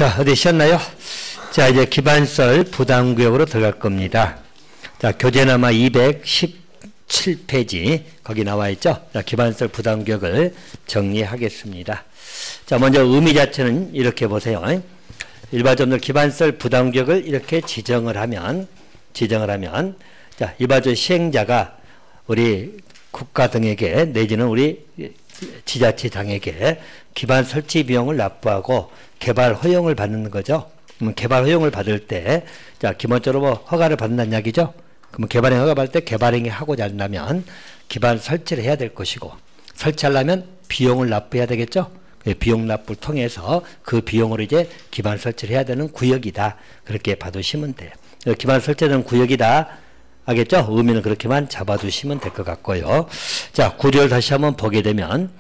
자, 어디 쉬었나요? 자, 이제 기반설 부담구역으로 들어갈 겁니다. 자, 교재나마 217페이지 거기 나와 있죠? 자, 기반설 부담구역을 정리하겠습니다. 자, 먼저 의미 자체는 이렇게 보세요. 일반적으로 기반설 부담구역을 이렇게 지정을 하면 자, 일반적으로 시행자가 우리 국가 등에게 내지는 우리 지자체장에게 기반 설치 비용을 납부하고 개발 허용을 받는 거죠. 그러면 개발 허용을 받을 때, 자, 기본적으로 뭐 허가를 받는다는 이야기죠. 그러면 개발행 허가 받을 때 개발행위 하고자 한다면 기반 설치를 해야 될 것이고, 설치하려면 비용을 납부해야 되겠죠. 비용 납부를 통해서 그 비용으로 이제 기반 설치를 해야 되는 구역이다. 그렇게 봐두시면 돼요. 기반 설치되는 구역이다. 알겠죠? 의미는 그렇게만 잡아두시면 될 것 같고요. 자, 구조를 다시 한번 보게 되면,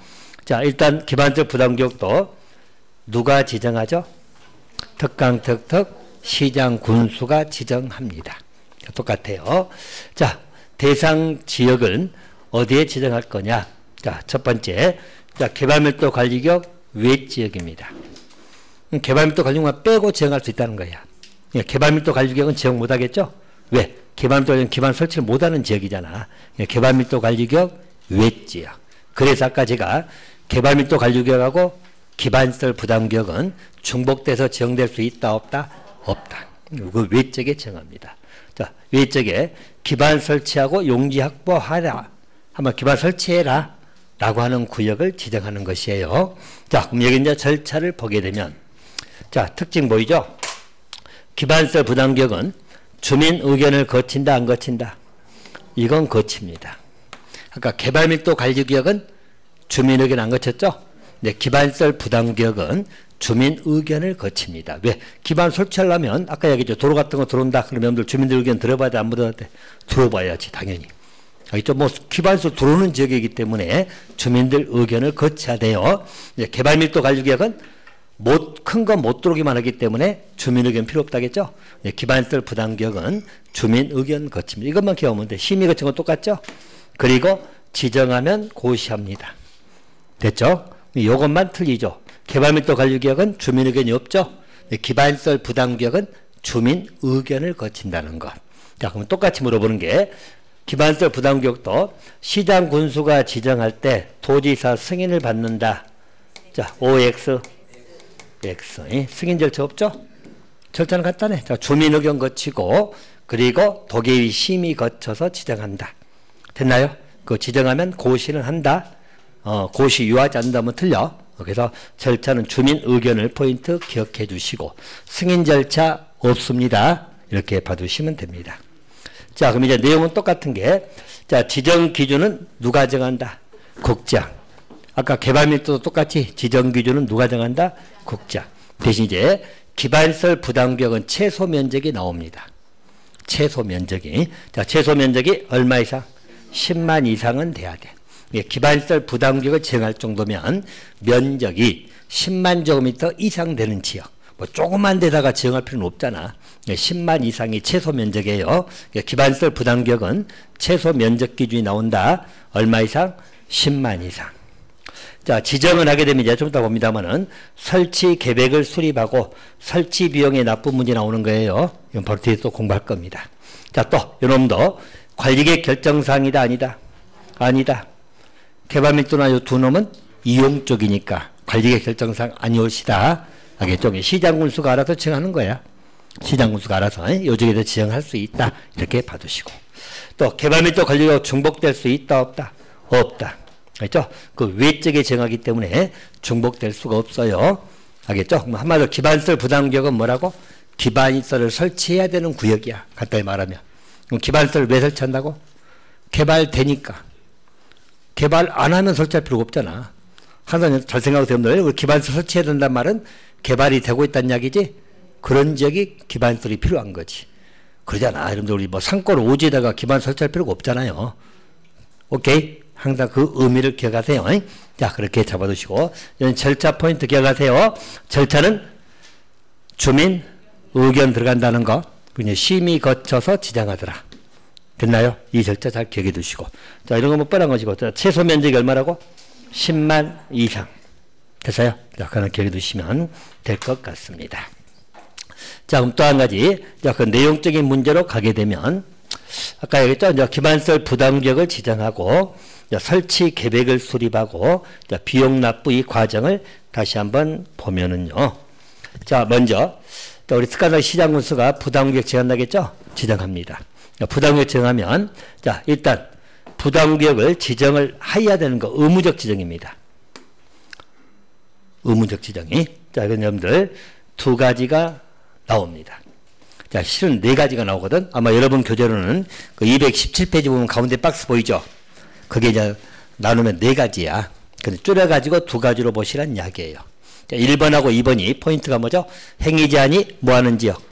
자, 일단 기반적 부담구역도 누가 지정하죠? 특강특특 시장군수가 지정합니다. 똑같아요. 자, 대상 지역은 어디에 지정할 거냐? 자, 첫 번째, 자, 개발밀도 관리구역 외지역입니다. 개발밀도 관리구역만 빼고 지정할 수 있다는 거야. 개발밀도 관리구역은 지정 못하겠죠? 왜? 개발밀도 기반 설치를 못하는 지역이잖아. 개발밀도 관리구역 외지역. 그래서 아까 제가 개발밀도 관리구역하고 기반설 부담구역은 중복돼서 지정될 수 있다 없다? 없다. 그 외적에 정합니다. 자, 외적에 기반 설치하고 용지 확보하라. 한번 기반 설치해라. 라고 하는 구역을 지정하는 것이에요. 자, 그럼 여기 이제 절차를 보게 되면, 자, 특징 보이죠? 기반설 부담구역은 주민 의견을 거친다, 안 거친다? 이건 거칩니다. 아까 개발밀도 관리구역은 주민 의견 안 거쳤죠? 네, 기반설 부담구역은 주민 의견을 거칩니다. 왜? 기반 설치하려면 아까 얘기했죠. 도로 같은 거 들어온다. 그러면 여러분들 주민들 의견 들어봐야 돼? 안 들어봐야 돼? 들어봐야지, 당연히. 알겠죠? 뭐 기반설 들어오는 지역이기 때문에 주민들 의견을 거쳐야 돼요. 네, 개발밀도 관리구역은 큰 건 못 들어오기만 하기 때문에 주민 의견 필요 없다겠죠? 네, 기반설 부담구역은 주민 의견 거칩니다. 이것만 기억하면 돼. 심의 거친 건 똑같죠? 그리고 지정하면 고시합니다. 됐죠? 이것만 틀리죠. 개발밀도 관리구역은 주민 의견이 없죠? 네, 기반설 부담구역은 주민 의견을 거친다는 것. 자, 그럼 똑같이 물어보는 게 기반설 부담구역도 시장 군수가 지정할 때 도지사 승인을 받는다. 자, OX 승인 절차 없죠? 절차는 간단해. 자, 주민 의견 거치고 그리고 도계위 심의 거쳐서 지정한다. 됐나요? 그 지정하면 고시는 한다. 고시 유하지 않는다면 틀려. 그래서 절차는 주민 의견을 포인트 기억해 주시고 승인 절차 없습니다. 이렇게 봐두시면 됩니다. 자, 그럼 이제 내용은 똑같은 게, 자, 지정 기준은 누가 정한다? 국장. 아까 개발밀도도 똑같이 지정 기준은 누가 정한다? 국장. 대신 이제 기반설 부담구역은 최소 면적이 나옵니다. 최소 면적이. 자, 최소 면적이 얼마 이상? 10만 이상은 돼야 돼. 기반설 부담구역을 지정할 정도면 면적이 10만 제곱미터 이상 되는 지역. 뭐 조그만 데다가 지정할 필요는 없잖아. 10만 이상이 최소 면적이에요. 기반설 부담구역은 최소 면적 기준이 나온다. 얼마 이상? 10만 이상. 자, 지정을 하게 되면 이제 좀 이따 봅니다만은 설치 계획을 수립하고 설치 비용의 납부 문제 나오는 거예요. 이건 바로 뒤에 또 공부할 겁니다. 자, 또 이놈도 관리계획 결정사항이다, 아니다? 아니다. 개발밀도나 이 두 놈은 이용 쪽이니까 관리계획 결정사항 아니올시다. 알겠죠? 시장군수가 알아서 지정하는 거야. 시장군수가 알아서 요쪽에서 지정할 수 있다. 이렇게 봐두시고. 또 개발밀도 관리가 중복될 수 있다, 없다? 없다. 알겠죠? 그 외적에 정하기 때문에 중복될 수가 없어요. 알겠죠? 한마디로 기반설 부담구역은 뭐라고? 기반설을 설치해야 되는 구역이야. 간단히 말하면. 그럼 기반설을 왜 설치한다고? 개발되니까. 개발 안 하면 설치할 필요가 없잖아. 항상 잘 생각하세요. 여러분들. 기반설 설치해야 된다는 말은 개발이 되고 있다는 이야기지? 그런 지역이 기반설이 필요한 거지. 그러잖아. 여러분들 우리 뭐 산골 오지에다가 기반 설치할 필요가 없잖아요. 오케이? 항상 그 의미를 기억하세요. 자, 그렇게 잡아두시고 절차 포인트 기억하세요. 절차는 주민 의견 들어간다는 거. 그냥 심의 거쳐서 지정하더라. 됐나요? 이 절차 잘 기억해 두시고. 자, 이런 거 뭐 뻔한 것이고. 자, 최소 면적이 얼마라고? 10만 이상. 됐어요? 자, 그런 기억해 두시면 될 것 같습니다. 자, 그럼 또 한 가지, 자, 그 내용적인 문제로 가게 되면, 아까 얘기했죠? 이제 기반설 부담구역을 지정하고, 설치 계획을 수립하고, 비용 납부 이 과정을 다시 한번 보면은요. 자, 먼저, 우리 특가당 시장군수가 부담구역 지정한다겠죠? 지정합니다. 부담구역 지정하면, 자, 일단, 부담구역을 지정을 해야 되는 거, 의무적 지정입니다. 의무적 지정이. 자, 이건 여러분들 두 가지가 나옵니다. 자, 실은 네 가지가 나오거든. 아마 여러분 교재로는 그 217페이지 보면 가운데 박스 보이죠? 그게 이제 나누면 네 가지야. 근데 줄여가지고 두 가지로 보시란 이야기예요. 자, 1번하고 2번이 포인트가 뭐죠? 행위 제한이 뭐하는 지역?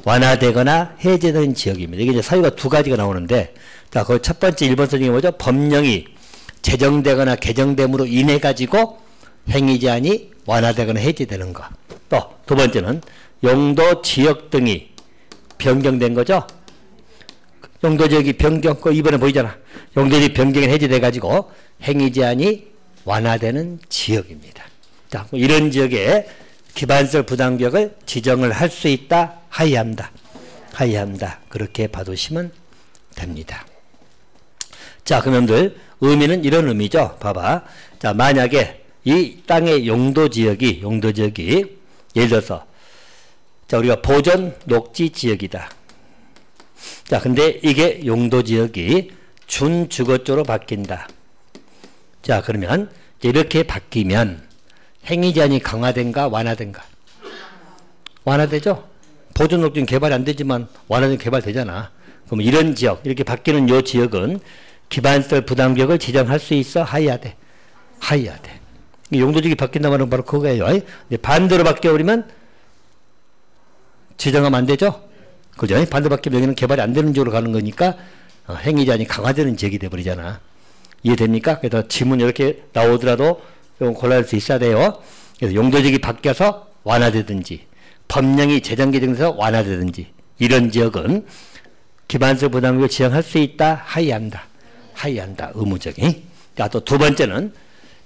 완화되거나 해제되는 지역입니다. 이게 이제 사유가 두 가지가 나오는데, 자, 그 첫 번째 1번 선정이 뭐죠? 법령이 제정되거나 개정됨으로 인해 가지고 행위 제한이 완화되거나 해제되는 거. 또 두 번째는 용도 지역 등이 변경된 거죠. 용도 지역이 변경, 이번에 보이잖아. 용도 지역이 변경이 해제돼 가지고 행위 제한이 완화되는 지역입니다. 자, 이런 지역에 기반설 부담구역을 지정을 할 수 있다, 하이한다. 하이한다. 그렇게 봐두시면 됩니다. 자, 그러면들 의미는 이런 의미죠. 봐봐. 자, 만약에 이 땅의 용도 지역이 예를 들어서 자, 우리가 보존 녹지 지역이다. 자, 근데 이게 용도 지역이 준주거지로 바뀐다. 자, 그러면 이렇게 바뀌면 행위 제한이 강화된가 완화된가? 완화되죠? 보존 녹지는 개발이 안 되지만 완화된 개발되잖아. 그럼 이런 지역, 이렇게 바뀌는 요 지역은 기반설 부담구역을 지정할 수 있어? 하이하되? 하이하되. 용도지역이 바뀐다는 말은 바로 그거예요. 반대로 바뀌어버리면 지정하면 안 되죠? 그죠? 반대로 바뀌면 여기는 개발이 안 되는 지역으로 가는 거니까 행위 제한이 강화되는 지역이 돼버리잖아. 이해됩니까? 그래서 지문 이렇게 나오더라도 좀 골라낼 수 있어야 돼요. 그래서 용도지역이 바뀌어서 완화되든지 법령이 제정 개정돼서 완화되든지 이런 지역은 기반설 부담구역을 지정할 수 있다. 하이한다. 하이한다. 의무적인. 자, 또 두 번째는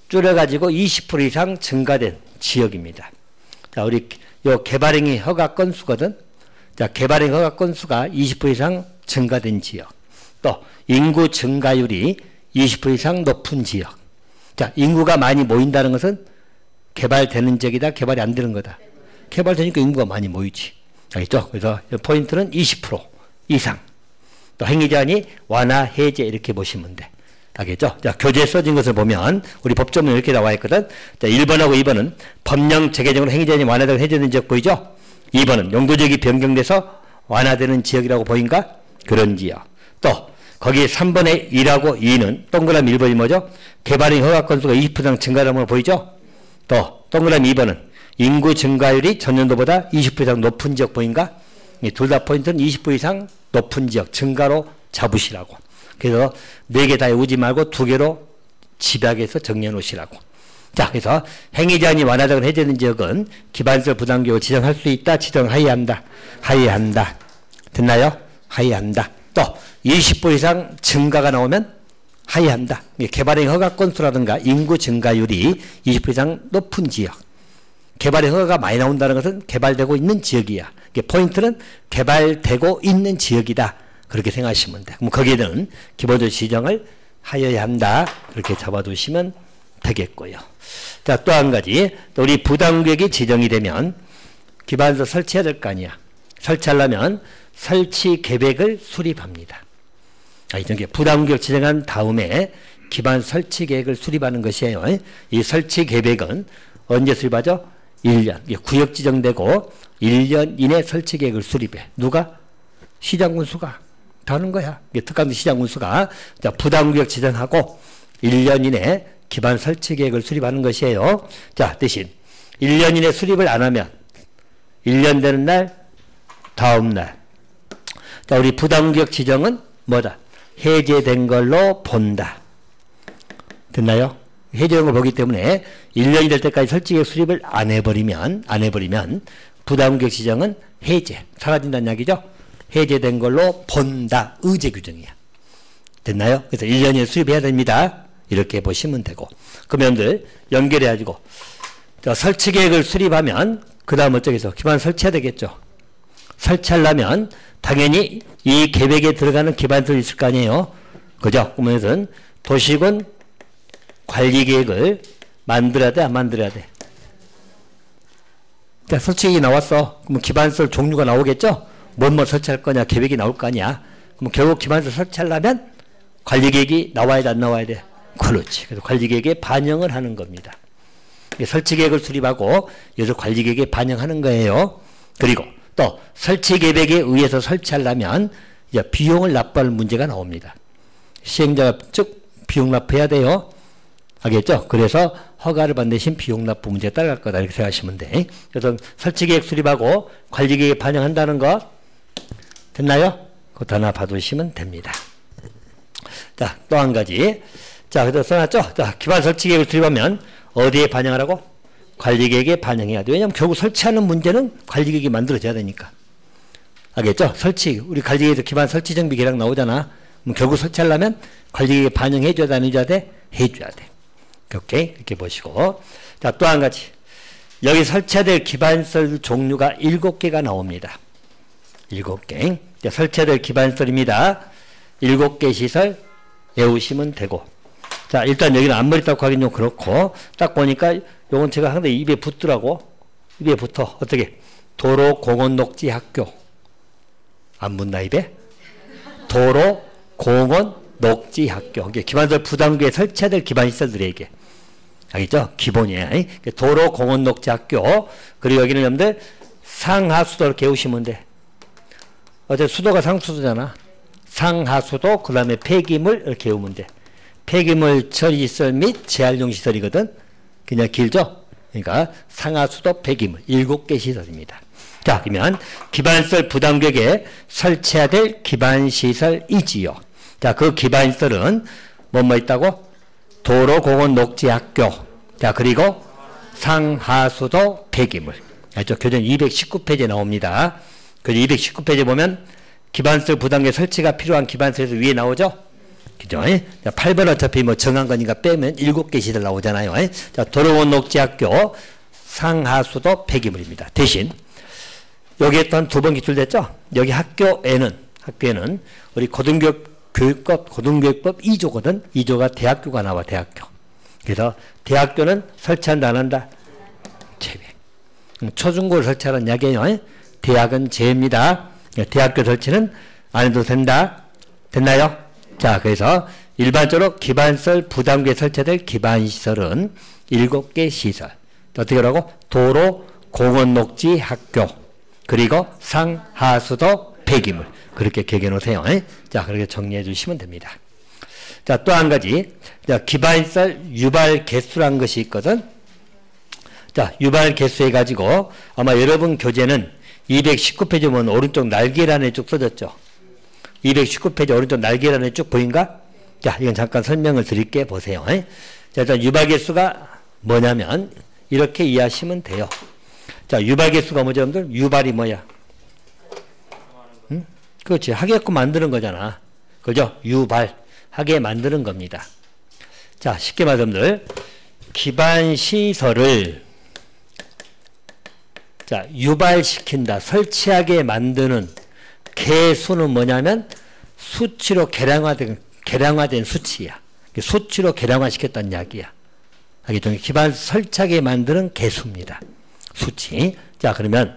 줄여가지고 20% 이상 증가된 지역입니다. 자, 우리 요 개발행위 허가 건수거든. 자, 개발행위 허가 건수가 20% 이상 증가된 지역. 또 인구 증가율이 20% 이상 높은 지역. 자, 인구가 많이 모인다는 것은 개발되는 지역이다, 개발이 안 되는 거다. 개발되니까 인구가 많이 모이지. 알겠죠? 그래서 포인트는 20% 이상. 또 행위 제한이 완화, 해제 이렇게 보시면 돼. 알겠죠? 자, 교재에 써진 것을 보면 우리 법조문에 이렇게 나와 있거든. 자, 1번하고 2번은 법령 재개정으로 행위 제한이 완화되고 해제되는 지역 보이죠? 2번은 용도지역이 변경돼서 완화되는 지역이라고 보인가? 그런 지역. 또 거기 3번의 1하고 2는 동그라미 1번이 뭐죠? 개발행 허가 건수가 20% 이상 증가하는 거 보이죠? 또 동그라미 2번은 인구 증가율이 전년도보다 20% 이상 높은 지역 보인가? 둘 다 포인트는 20% 이상 높은 지역 증가로 잡으시라고. 그래서 4개 다 외우지 말고 2개로 집약해서 정리해 놓으시라고. 자, 그래서 행위 제한이 완화되거나 해제되는 지역은 기반설 부담구역을 지정할 수 있다. 지정하여야 한다. 됐나요? 하여야 또 20% 이상 증가가 나오면 하여야 개발행 허가 건수라든가 인구 증가율이 20% 이상 높은 지역. 개발행 허가가 많이 나온다는 것은 개발되고 있는 지역이야. 포인트는 개발되고 있는 지역이다. 그렇게 생각하시면 돼. 그럼 거기에는 기본적으로 지정을 하여야 한다. 그렇게 잡아두시면 되겠고요. 자, 또 한 가지. 또 우리 부담구역이 지정이 되면 기반서 설치해야 될 거 아니야. 설치하려면 설치 계획을 수립합니다. 이게 부담구역 지정한 다음에 기반 설치 계획을 수립하는 것이에요. 이 설치 계획은 언제 수립하죠? 1년. 구역 지정되고 1년 이내 설치 계획을 수립해. 누가? 시장군수가. 다 하는 거야. 특감도 시장군수가 부담구역 지정하고 1년 이내 기반 설치 계획을 수립하는 것이에요. 자, 대신 1년 이내 수립을 안 하면 1년 되는 날, 다음 날. 자, 우리 부담구역 지정은 뭐다? 해제된 걸로 본다. 됐나요? 해제된 걸 보기 때문에 1년이 될 때까지 설치 계획 수립을 안 해버리면 부담구역 지정은 해제, 사라진다는 이야기죠. 해제된 걸로 본다. 의제 규정이야. 됐나요? 그래서 1년에 수립해야 됩니다. 이렇게 보시면 되고. 그러면 연결해가지고 자, 설치 계획을 수립하면 그 다음 어쩌겠어? 기반 설치해야 되겠죠. 설치하려면 당연히 이 계획에 들어가는 기반들이 있을 거 아니에요. 그죠? 그러면 도시군 관리 계획을 만들어야 돼, 안 만들어야 돼? 자, 설치 계획이 나왔어. 그럼 기반설 종류가 나오겠죠? 뭐 설치할 거냐, 계획이 나올 거 아니야. 그럼 결국 기반설 설치하려면 관리 계획이 나와야 돼, 안 나와야 돼? 그렇지. 그래서 관리 계획에 반영을 하는 겁니다. 설치 계획을 수립하고 여기서 관리 계획에 반영하는 거예요. 그리고 또 설치 계획에 의해서 설치하려면 이제 비용을 납부할 문제가 나옵니다. 시행자가 즉 비용 납부해야 돼요. 알겠죠? 그래서 허가를 받는 대신 비용 납부 문제가 따라갈 거다 이렇게 생각하시면 돼. 그래서 설치 계획 수립하고 관리 계획에 반영한다는 거 됐나요? 그것도 하나 봐두시면 됩니다. 자, 또 한 가지. 자, 그래서 써놨죠? 자, 기반 설치 계획을 수립하면 어디에 반영하라고? 관리 계획에 반영해야 돼. 왜냐하면 결국 설치하는 문제는 관리 계획이 만들어져야 되니까. 알겠죠? 설치, 우리 관리 계획에서 기반 설치 정비 계획 나오잖아. 그럼 결국 설치하려면 관리 계획에 반영해줘야 돼, 안 해줘야 돼? 해줘야 돼. 오케이? 이렇게 보시고. 자, 또 한 가지. 여기 설치해야 될 기반설 종류가 7개가 나옵니다. 7개. 자, 설치해야 될 기반설입니다. 7개 시설 외우시면 되고. 자, 일단 여기는 앞머리 닦고 하긴 좀 그렇고, 딱 보니까 요건 제가 항상 입에 붙더라고. 입에 붙어. 어떻게? 도로, 공원, 녹지, 학교. 안 붙나, 입에? 도로, 공원, 녹지, 학교. 이게 기반설 부담구에 설치해야 될 기반시설들에게. 알겠죠? 기본이에요. 도로, 공원, 녹지, 학교. 그리고 여기는 여러분들 상하수도 이렇게 외우시면 돼. 어제 수도가 상수도잖아. 상하수도, 그 다음에 폐기물 이렇게 외우면 돼. 폐기물 처리시설 및 재활용시설이거든. 그냥 길죠? 그러니까 상하수도 폐기물 7개 시설입니다. 자, 그러면 기반시설 부담구역에 설치해야 될 기반시설이지요. 자, 그 기반시설은 뭐뭐 있다고? 도로, 공원, 녹지, 학교. 자, 그리고 상하수도 폐기물. 알죠? 교정 219페이지에 나옵니다. 그래서 219페이지에 보면 기반시설 부담구역 설치가 필요한 기반시설에서 위에 나오죠? 그죠? 자, 8번 어차피 뭐 정한 거니까 빼면 7개 시설 나오잖아요. 자, 도로공원, 녹지, 학교, 상하수도 폐기물입니다. 대신 여기에 또 한 2번 기출됐죠? 여기 학교에는 우리 고등교육법 2조거든. 2조가 대학교가 나와, 대학교. 그래서 대학교는 설치한다, 안 한다? 제외. 초중고를 설치하라는 이야기예요. 대학은 제입니다. 대학교 설치는 안 해도 된다. 됐나요? 자, 그래서 일반적으로 기반시설 부담구에 설치될 기반시설은 7개 시설. 어떻게 하라고? 도로, 공원, 녹지, 학교. 그리고 상하수도 폐기물. 그렇게 기억해 놓으세요. 자, 그렇게 정리해 주시면 됩니다. 자, 또 한 가지. 자, 기반시설 유발 개수라는 것이 있거든. 자, 유발 개수 해가지고 아마 여러분 교재는 219페이지 보면 오른쪽 날개란에 쭉 써졌죠. 219페이지 오른쪽 날개란에 쭉 보인가? 자, 이건 잠깐 설명을 드릴게 보세요. 자, 일단 유발 개수가 뭐냐면 이렇게 이해하시면 돼요. 자, 유발 개수가 뭐죠, 여러분들? 유발이 뭐야? 응? 그렇지. 하게끔 만드는 거잖아. 그죠? 유발. 하게 만드는 겁니다. 자, 쉽게 말하면 여러분들 기반시설을 자, 유발시킨다. 설치하게 만드는 개수는 뭐냐면 수치로 계량화된 수치야. 수치로 계량화시켰다는 이야기야. 알겠죠? 기반 설치하게 만드는 개수입니다. 수치. 자, 그러면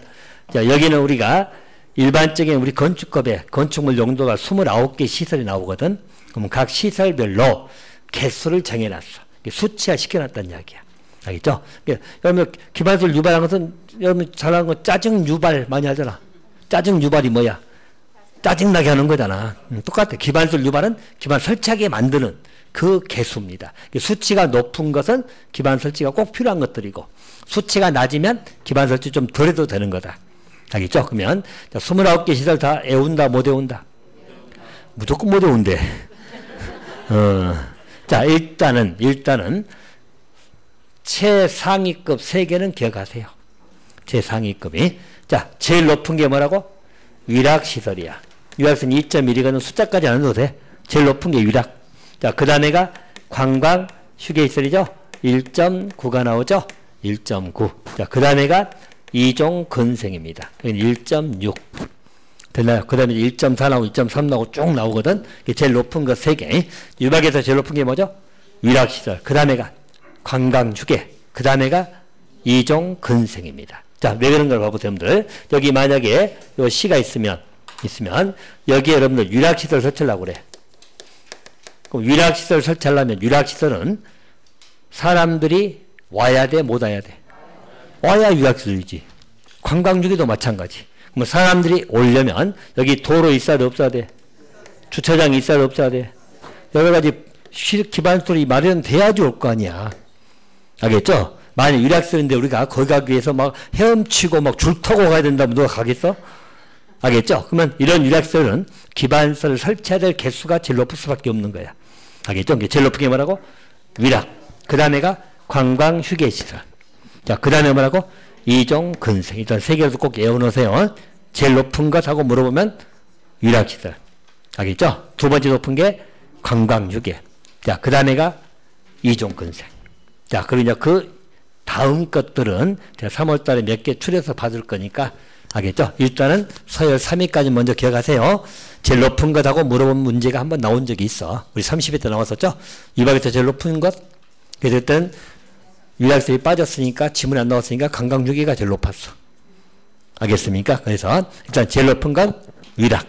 자, 여기는 우리가 일반적인 우리 건축법에 건축물 용도가 29개 시설이 나오거든. 그럼 각 시설별로 개수를 정해놨어. 수치화 시켜놨다는 이야기야. 알겠죠? 여러분 기반설 유발한 것은 여러분 잘하는 거 짜증 유발 많이 하잖아. 짜증 유발이 뭐야? 짜증나게 하는 거잖아. 똑같아. 기반설 유발은 기반 설치하게 만드는 그 개수입니다. 수치가 높은 것은 기반 설치가 꼭 필요한 것들이고 수치가 낮으면 기반 설치 좀 덜 해도 되는 거다. 알겠죠? 그러면 29개 시설 다 애운다 못 애운다? 무조건 못 애운대. 자, 일단은 최상위급 3개는 기억하세요. 최상위급이. 자, 제일 높은 게 뭐라고? 위락시설이야. 위락시설 2.1이거든. 숫자까지 안 해도 돼. 제일 높은 게 위락. 자, 그 다음에가 관광 휴게시설이죠. 1.9가 나오죠. 1.9. 자, 그 다음에가 이종 근생입니다. 1.6. 됐나요? 그 다음에 1.4 나오고 2.3 나오고 쭉 나오거든. 이게 제일 높은 거 3개. 유박에서 제일 높은 게 뭐죠? 위락시설. 그 다음에가 관광주계. 그 다음에가 이종 근생입니다. 자, 왜 그런 걸 봐보세요, 여러분들. 여기 만약에 요 시가 있으면 여기에 여러분들 위락시설 설치하려고 그래. 그럼 위락시설 설치하려면 위락시설은 사람들이 와야 돼, 못 와야 돼? 와야 위락시설이지. 관광주계도 마찬가지. 그럼 사람들이 오려면 여기 도로 있어야 돼, 없어야 돼? 주차장이 있어야 돼, 없어야 돼? 여러 가지 기반시설이 마련돼야지 올 거 아니야. 알겠죠? 만약 위락시설인데 우리가 거기 가기 위해서 막 헤엄치고 막 줄 타고 가야 된다면 누가 가겠어? 알겠죠? 그러면 이런 위락시설은 기반시설을 설치해야 될 개수가 제일 높을 수밖에 없는 거야. 알겠죠? 제일 높은 게 뭐라고? 위락. 그 다음에가 관광휴게시설. 자, 그 다음에 뭐라고? 이종 근생. 일단 세 개도 꼭 외워놓으세요. 제일 높은 것하고 물어보면 위락시설. 알겠죠? 두 번째 높은 게 관광휴게. 자, 그 다음에가 이종 근생. 자, 그리고 이제 그 다음 것들은 제가 3월 달에 몇 개 추려서 받을 거니까 알겠죠? 일단은 서열 3위까지 먼저 기억하세요. 제일 높은 것하고 물어본 문제가 한번 나온 적이 있어. 우리 30회 때 나왔었죠? 유박에서 제일 높은 것. 그래서 일단 위락시설이 빠졌으니까 지문이 안 나왔으니까 관광휴게가 제일 높았어. 알겠습니까? 그래서 일단 제일 높은 건 위락.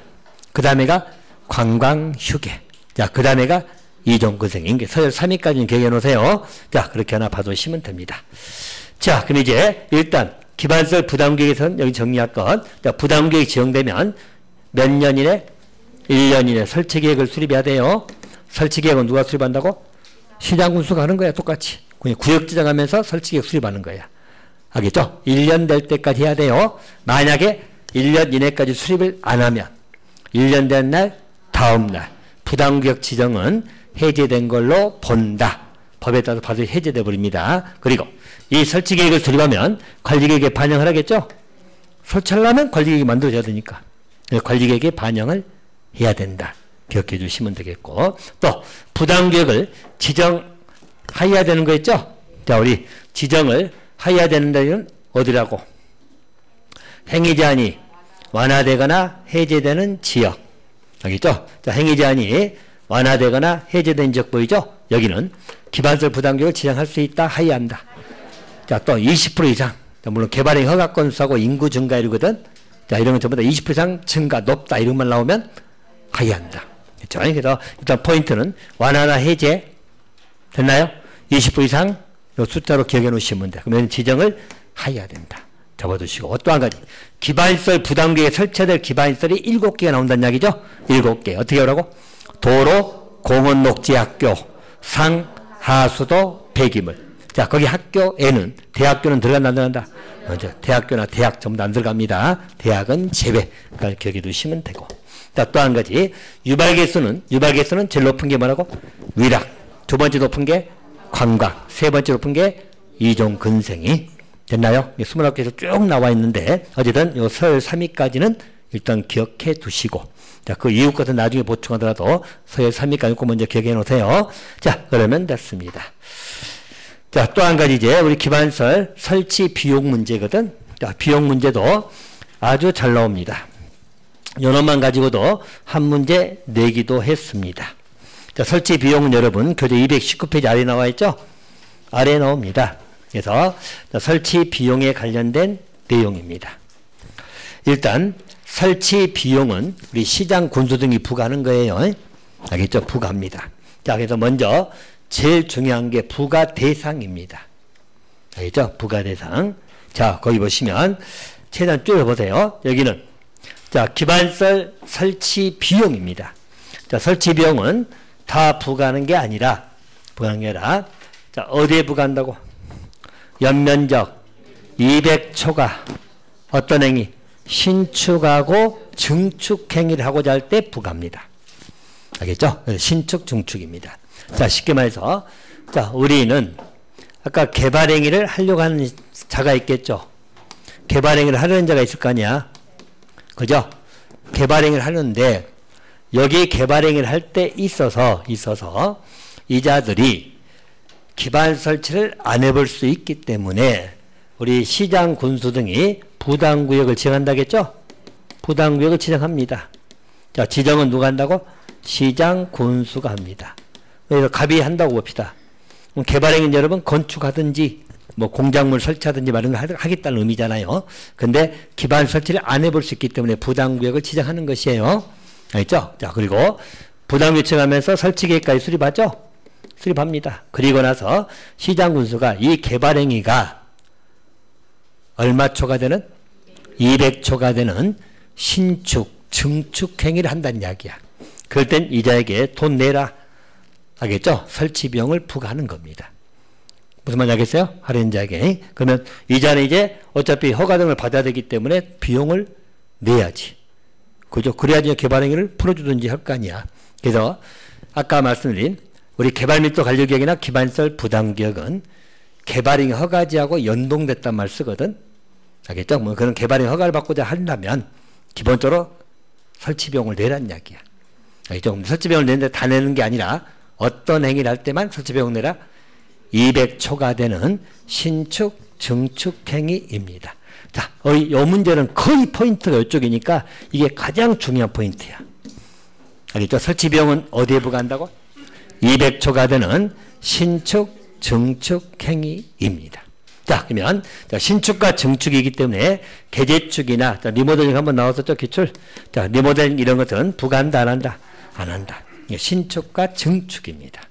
그 다음에가 관광휴게. 자, 그 다음에가 이종근생. 서열 3위까지는 기억해 놓으세요. 자, 그렇게 하나 봐두시면 됩니다. 자, 그럼 이제 일단 기반시설 부담계획에서는 여기 정리할 것. 자, 부담계획이 지정되면 몇 년 이내? 1년 이내 설치계획을 수립해야 돼요. 설치계획은 누가 수립한다고? 시장군수가 하는 거야, 똑같이. 그냥 구역 지정하면서 설치계획 수립하는 거야. 알겠죠? 1년 될 때까지 해야 돼요. 만약에 1년 이내까지 수립을 안 하면 1년 된 날, 다음 날 부담구역 지정은 해제된 걸로 본다. 법에 따라서 바로 해제돼 버립니다. 그리고 이 설치계획을 수립하면 관리계획에 반영을 하겠죠? 설치하려면 관리계획이 만들어져야 되니까. 관리계획에 반영을 해야 된다. 기억해 주시면 되겠고. 또 부담구역을 지정해야 되는 거 있죠? 자, 우리 지정을 해야 되는 데는 어디라고? 행위 제한이 완화되거나 해제되는 지역. 알겠죠? 자, 행위 제한이 완화되거나 해제된 지역 보이죠? 여기는 기반시설 부담구역을 지정할 수 있다, 하여야 한다. 자, 또 20% 이상. 자, 물론 개발행 허가 건수하고 인구 증가 이러거든. 자, 이런 건 전부 다 20% 이상 증가 높다 이런 말 나오면 하여야 한다. 그렇죠? 그래서 일단 포인트는 완화나 해제 됐나요? 20% 이상 이 숫자로 기억해 놓으시면 돼. 그러면 지정을 하여야 된다. 잡아두시고 또 한 가지 기반시설 부담구역에 설치될 기반시설이 7개가 나온다는 이야기죠. 7개. 어떻게 하라고? 도로, 공원, 녹지, 학교, 상, 하수도, 폐기물. 자, 거기 학교에는 대학교는 들어간다 안 들어간다? 먼저 대학교나 대학 전부 다 안 들어갑니다. 대학은 제외. 그러니까 기억해 두시면 되고. 자, 또 한 가지 유박개수는 제일 높은 게 뭐라고? 위락. 두 번째 높은 게 관광. 세 번째 높은 게 이종근생이 됐나요? 29개에서 쭉 나와 있는데 어쨌든 요 서열 3위까지는 일단 기억해 두시고 자, 그 이후 것은 나중에 보충하더라도 서열 3위까지 꼭 먼저 기억해 놓으세요. 자, 그러면 됐습니다. 자, 또 한 가지 이제 우리 기반시설 설치 비용 문제거든. 자, 비용 문제도 아주 잘 나옵니다. 요놈만 가지고도 한 문제 내기도 했습니다. 자, 설치 비용은 여러분 교재 219페이지 아래에 나와 있죠? 아래에 나옵니다. 그래서 설치 비용에 관련된 내용입니다. 일단 설치 비용은 우리 시장 군수 등이 부과하는 거예요. 알겠죠? 부과합니다. 자, 그래서 먼저 제일 중요한 게 부과 대상입니다. 알겠죠? 부과 대상. 자, 거기 보시면 최대한 줄여보세요. 여기는 자, 기반시설 설치 비용입니다. 자, 설치 비용은 다 부과하는 게 아니라 자, 어디에 부과한다고? 연면적 200초가 어떤 행위? 신축하고 증축 행위를 하고자 할 때 부과합니다. 알겠죠? 신축, 증축입니다. 자, 쉽게 말해서 자, 우리는 아까 개발 행위를 하려고 하는 자가 있겠죠? 개발 행위를 하려는 자가 있을 거 아니야? 그죠? 개발 행위를 하는데 여기 개발 행위를 할 때 있어서 이 자들이 기반 설치를 안 해볼 수 있기 때문에 우리 시장 군수 등이 부담구역을 지정한다겠죠? 부담구역을 지정합니다. 자, 지정은 누가 한다고? 시장 군수가 합니다. 그래서 갑이 한다고 봅시다. 개발행위 여러분 건축하든지 뭐 공작물 설치하든지 이런 걸 하겠다는 의미잖아요. 근데 기반 설치를 안 해볼 수 있기 때문에 부담구역을 지정하는 것이에요. 알겠죠? 자, 그리고 부담구역 지정하면서 설치계획까지 수립하죠? 수립합니다. 그리고 나서 시장 군수가 이 개발행위가 얼마 초가 되는? 200초가 되는 신축, 증축 행위를 한다는 이야기야. 그럴 땐 이자에게 돈 내라. 알겠죠? 설치 비용을 부과하는 겁니다. 무슨 말인지 알겠어요? 할인자에게. 그러면 이자는 이제 어차피 허가 등을 받아야 되기 때문에 비용을 내야지. 그죠? 그래야지 개발행위를 풀어주든지 할 거 아니야. 그래서 아까 말씀드린 우리 개발밀도 관리구역이나 기반시설 부담구역은 개발행위 허가지하고 연동됐단 말 쓰거든. 알겠죠? 뭐 그런 개발행위 허가를 받고자 한다면 기본적으로 설치비용을 내라는 이야기야. 알겠죠? 설치비용을 내는데 다 내는 게 아니라 어떤 행위를 할 때만 설치비용 내라. 200초가 되는 신축, 증축 행위입니다. 자, 이 문제는 거의 포인트가 이쪽이니까 이게 가장 중요한 포인트야. 알겠죠? 설치비용은 어디에 부과한다고? 200초가 되는 신축, 증축 행위입니다. 자, 그러면 신축과 증축이기 때문에 개재축이나 리모델링 한번 나왔었죠, 기출. 자, 리모델링 이런 것은 부과한다, 안 한다? 안 한다. 신축과 증축입니다.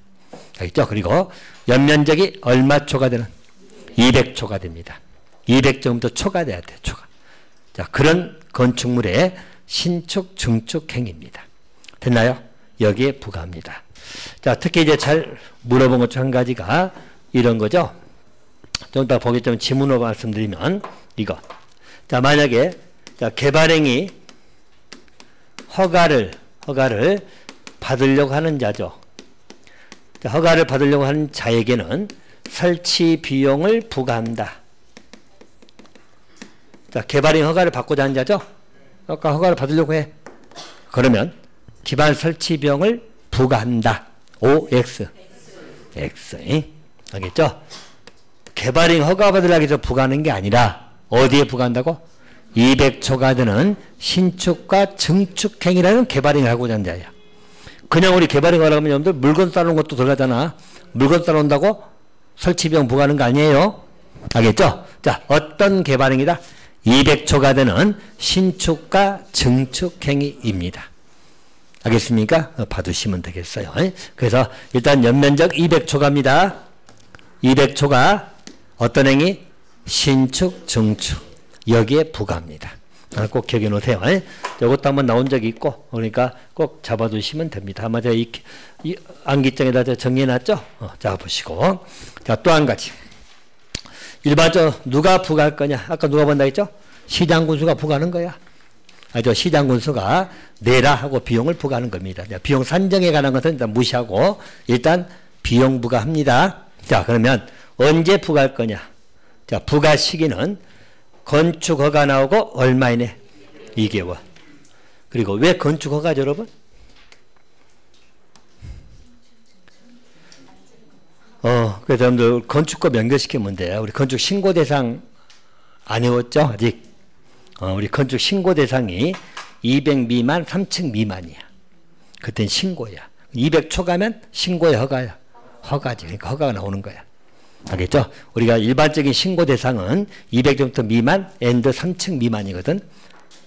알겠죠? 그리고 연면적이 얼마 초가 되는? 200초가 됩니다. 200점부터 초가 돼야 돼요, 초가. 자, 그런 건축물의 신축, 증축 행위입니다. 됐나요? 여기에 부과합니다. 자, 특히 이제 잘 물어본 것 중 한 가지가 이런 거죠. 좀 이따 보겠지만 지문으로 말씀드리면 이거. 자, 만약에 자, 개발행위 허가를 받으려고 하는 자죠. 자, 허가를 받으려고 하는 자에게는 설치 비용을 부과한다. 자, 개발행위 허가를 받고자 하는 자죠. 아까 허가를 받으려고 해. 그러면 기반 설치 비용을 부과한다. OX. X. 알겠죠? 개발행위 허가 받으려고 해서 부과하는 게 아니라 어디에 부과한다고? 200초가 되는 신축과 증축 행위라는 개발행위를 하고자 하는 자야. 그냥 우리 개발행위 하려면 여러분들 물건 싸놓은 것도 들어가잖아. 물건 싸놓는다고 설치비용 부과하는 거 아니에요? 알겠죠? 자, 어떤 개발행위다? 200초가 되는 신축과 증축 행위입니다. 알겠습니까? 봐두시면 되겠어요. 그래서 일단 연면적 200초가입니다. 200초가 어떤 행위? 신축, 증축. 여기에 부과합니다. 꼭 기억해 놓으세요. 이것도 한번 나온 적이 있고, 그러니까 꼭 잡아두시면 됩니다. 아마 제가 이 암기장에다 정리해놨죠? 잡아보시고. 자, 또 한 가지. 일반적으로 누가 부과할 거냐? 아까 누가 본다 했죠? 시장군수가 부과하는 거야. 아죠? 시장군수가 내라 하고 비용을 부과하는 겁니다. 비용 산정에 관한 것은 일단 무시하고 일단 비용 부과합니다. 자, 그러면 언제 부과할 거냐? 자, 부과 시기는 건축허가 나오고 얼마 이내? 2개월. 그리고 왜 건축허가죠, 여러분? 그래서 여러분들 건축법 연결시키면 돼요. 우리 건축 신고 대상 안 해왔죠? 아직. 우리 건축 신고 대상이 200 미만, 3층 미만이야. 그땐 신고야. 200 초가면 신고의 허가야. 허가지. 그러니까 허가가 나오는 거야. 알겠죠? 우리가 일반적인 신고 대상은 200점부터 미만, 앤드 3층 미만이거든.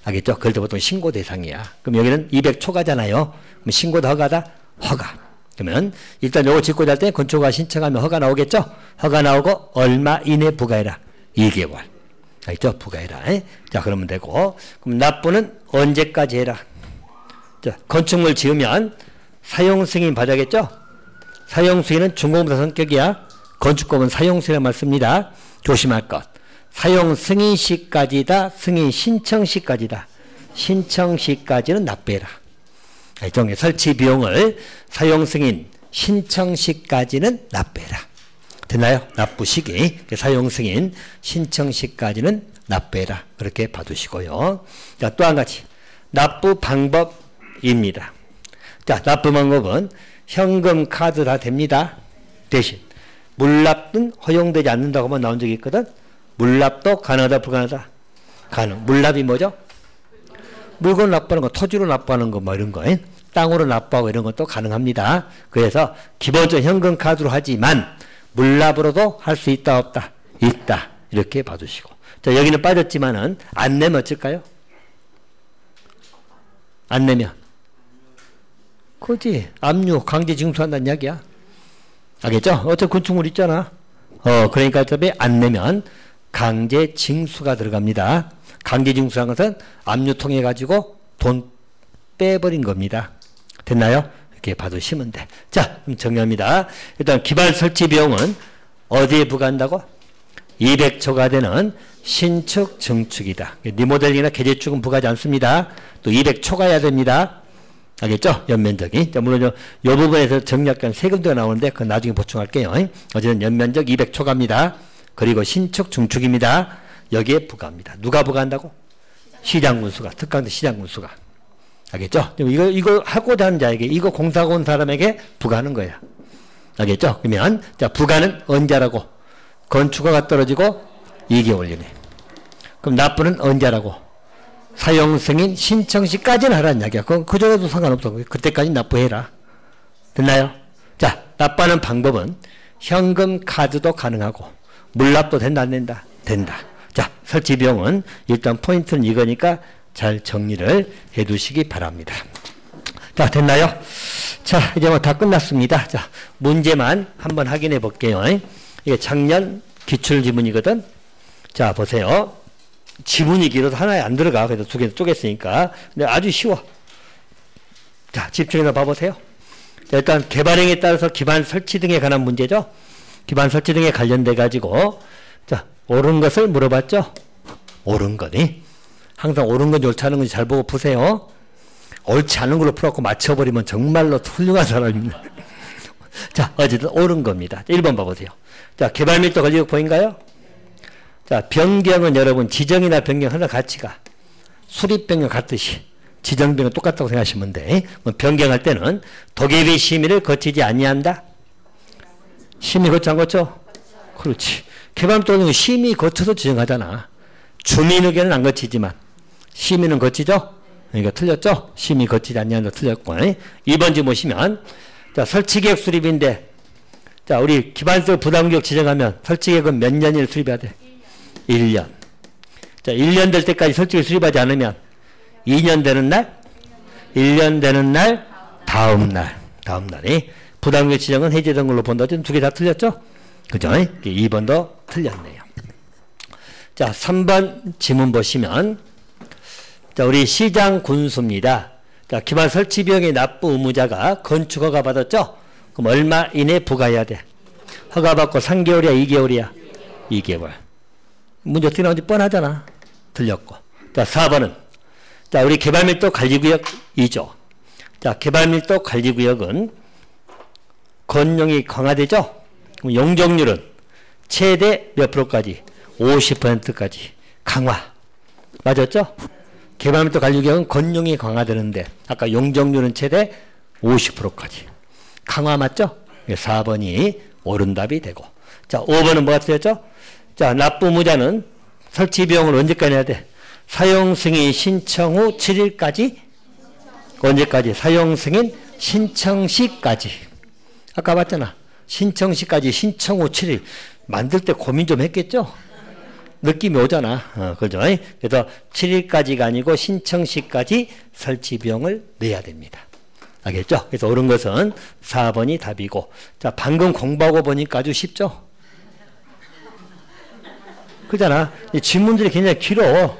알겠죠? 그럴 때 보통 신고 대상이야. 그럼 여기는 200 초가잖아요. 그럼 신고도 허가다? 허가. 그러면 일단 요거 짓고 잘 때 건축허가 신청하면 허가 나오겠죠? 허가 나오고 얼마 이내 부과해라? 2개월. 알겠죠? 부과해라. 자, 그러면 되고. 그럼 납부는 언제까지 해라? 자, 건축물 지으면 사용승인 받아야겠죠? 사용승인은 중공부사 성격이야. 건축법은 사용승인을 맞습니다. 조심할 것. 사용승인시까지다. 승인 신청시까지다. 신청시까지는 납부해라. 알겠죠? 설치 비용을 사용승인 신청시까지는 납부해라. 됐나요? 납부 시기. 사용승인 신청시까지는 납부해라. 그렇게 봐두시고요. 자, 또 한 가지. 납부 방법입니다. 자, 납부 방법은 현금, 카드 다 됩니다. 대신 물납은 허용되지 않는다고 한번 나온 적이 있거든. 물납도 가능하다 불가능하다? 가능. 물납이 뭐죠? 물건 납부하는 거, 토지로 납부하는 거 뭐 이런 거, 땅으로 납부하고 이런 것도 가능합니다. 그래서 기본적으로 현금 카드로 하지만 물납으로도 할 수 있다 없다? 있다. 이렇게 봐주시고. 자, 여기는 빠졌지만은 안 내면 어쩔까요? 안 내면 그지 압류 강제 징수한다는 이야기야. 알겠죠? 어차피 건축물 있잖아. 그러니까 어차피 안 내면 강제 징수가 들어갑니다. 강제 징수라는 것은 압류 통해 가지고 돈 빼버린 겁니다. 됐나요? 이렇게 봐두시면 돼. 자, 그럼 정리합니다. 일단 기반 설치 비용은 어디에 부과한다고? 200초가 되는 신축 증축이다. 리모델링이나 개재축은 부과하지 않습니다. 또 200초가야 됩니다. 알겠죠? 연면적이. 자, 물론 이 부분에서 정리할게는 세금도가 나오는데 그건 나중에 보충할게요. 어쨌든 연면적 200초가입니다. 그리고 신축 증축입니다. 여기에 부과합니다. 누가 부과한다고? 시장군수가. 특강대 시장군수가. 알겠죠? 이거 하고자 하는 자에게, 이거 공사하고 온 사람에게 부과하는 거야. 알겠죠? 그러면, 자, 부과는 언제 하라고? 건축허가 떨어지고 2개월 이내. 그럼 납부는 언제 하라고? 사용승인 신청 시까지는 하라는 이야기야. 그 전에도 상관없어. 그때까지 납부해라. 됐나요? 자, 납부하는 방법은 현금 카드도 가능하고 물납도 된다 안 된다? 된다. 자, 설치 비용은 일단 포인트는 이거니까 잘 정리를 해 두시기 바랍니다. 자, 됐나요? 자, 이제 뭐 다 끝났습니다. 자, 문제만 한번 확인해 볼게요. 이게 작년 기출지문이거든. 자, 보세요. 지문이 길어서 하나에 안 들어가. 그래서 두 개 쪼갰으니까. 근데 아주 쉬워. 자, 집중해서 봐보세요. 자, 일단 개발행에 따라서 기반 설치 등에 관한 문제죠. 기반 설치 등에 관련돼 가지고 자, 옳은 것을 물어봤죠. 옳은 거니. 항상 옳은 건지 옳지 않은 건지 잘 보고 푸세요. 옳지 않은 걸로 풀어갖고 맞춰버리면 정말로 훌륭한 사람입니다. 자, 어쨌든 옳은 겁니다. 1번 봐보세요. 자, 개발밀도 권리역 보인가요? 자, 변경은 여러분 지정이나 변경 하나 가치가 수립 변경 같듯이 지정 변경 똑같다고 생각하시면 돼. 변경할 때는 도계비 심의를 거치지 아니한다. 심의 거쳐 안 거쳐? 그렇지. 개발밀도는 심의 거쳐서 지정하잖아. 주민 의견은 안 거치지만 심의는 거치죠? 그러니까 틀렸죠? 심의 거치지 아니한다 틀렸고. 2번지 보시면 자, 설치계획 수립인데 자, 우리 기반적 부담구역 지정하면 설치계획은 몇 년을 수립해야 돼? 1년. 자, 1년 될 때까지 설치를 수립하지 않으면 2년 되는 날, 1년 되는 날, 다음 날이 부담구역 지정은 해제된 걸로 본다. 두 개 다 틀렸죠? 그죠? 2번도 틀렸네요. 자, 3번 지문 보시면 자, 우리 시장 군수입니다. 자, 기반 설치 비용의 납부 의무자가 건축 허가 받았죠? 그럼 얼마 이내 부과해야 돼? 허가 받고 3개월이야, 2개월이야? 2개월. 문제 어떻게 나오는지 뻔하잖아. 틀렸고. 자, 4번은 자, 우리 개발밀도 관리구역 2조. 자, 개발밀도 관리구역은 건용이 강화되죠? 그럼 용적률은 최대 몇 프로까지? 50%까지 강화. 맞았죠? 개발밀도 관리구역은 건용이 강화되는데 아까 용적률은 최대 50%까지. 강화 맞죠? 4번이 옳은 답이 되고. 자, 5번은 뭐가 틀렸죠? 자, 납부 의무자는 설치 비용을 언제까지 해야 돼? 사용 승인 신청 후 7일까지? 언제까지? 사용 승인 신청 시까지. 아까 봤잖아. 신청 시까지 신청 후 7일. 만들 때 고민 좀 했겠죠? 느낌이 오잖아. 그죠? 그래서 7일까지가 아니고 신청 시까지 설치 비용을 내야 됩니다. 알겠죠? 그래서 옳은 것은 4번이 답이고. 자, 방금 공부하고 보니까 아주 쉽죠? 그잖아. 이 질문들이 굉장히 길어.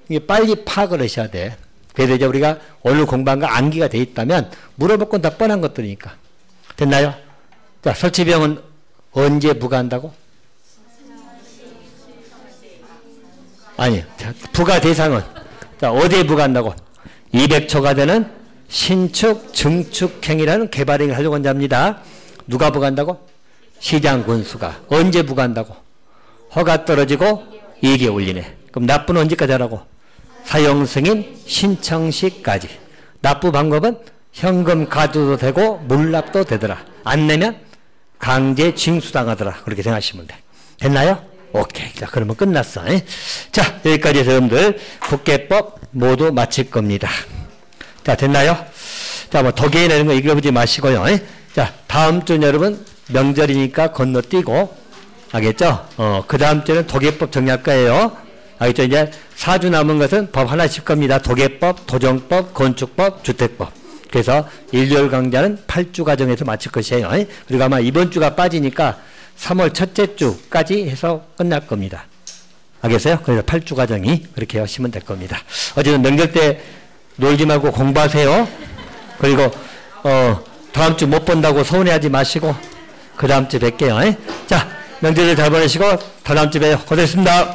이게 빨리 파악을 하셔야 돼. 그래서 이제 우리가 오늘 공부한 거 암기가 돼 있다면 물어볼 건 다 뻔한 것들이니까. 됐나요? 자, 설치 비용은 언제 부과한다고? 아니, 자, 부과 대상은 자, 어디에 부과한다고? 200초가 되는 신축, 증축행위라는 개발행위를 하려고 한 자입니다. 누가 부과한다고? 시장 군수가. 언제 부과한다고? 허가 떨어지고 2개월 이내. 그럼 납부는 언제까지 하라고? 사용 승인 신청 시까지. 납부 방법은 현금 카드도 되고 물납도 되더라. 안 내면 강제 징수당하더라. 그렇게 생각하시면 돼. 됐나요? 오케이. 자, 그러면 끝났어. 자, 여기까지 해서 여러분들 국계법 모두 마칠 겁니다. 자, 됐나요? 자, 뭐 도계에 내는 거 읽어보지 마시고요. 자, 다음 주는 여러분 명절이니까 건너뛰고, 알겠죠? 그 다음 주는 도계법 정리할 거예요. 알겠죠? 이제 4주 남은 것은 법 하나씩 겁니다. 도계법, 도정법, 건축법, 주택법. 그래서 일요일 강좌는 8주 과정에서 마칠 것이에요. 그리고 아마 이번 주가 빠지니까 3월 첫째 주까지 해서 끝날 겁니다. 알겠어요? 그래서 8주 과정이 그렇게 하시면 될 겁니다. 어쨌든 명절 때 놀지 말고 공부하세요. 그리고 다음 주 못 본다고 서운해하지 마시고 그 다음 주 뵐게요. 자, 명절을 잘 보내시고 다음 주에 봬요. 고생했습니다.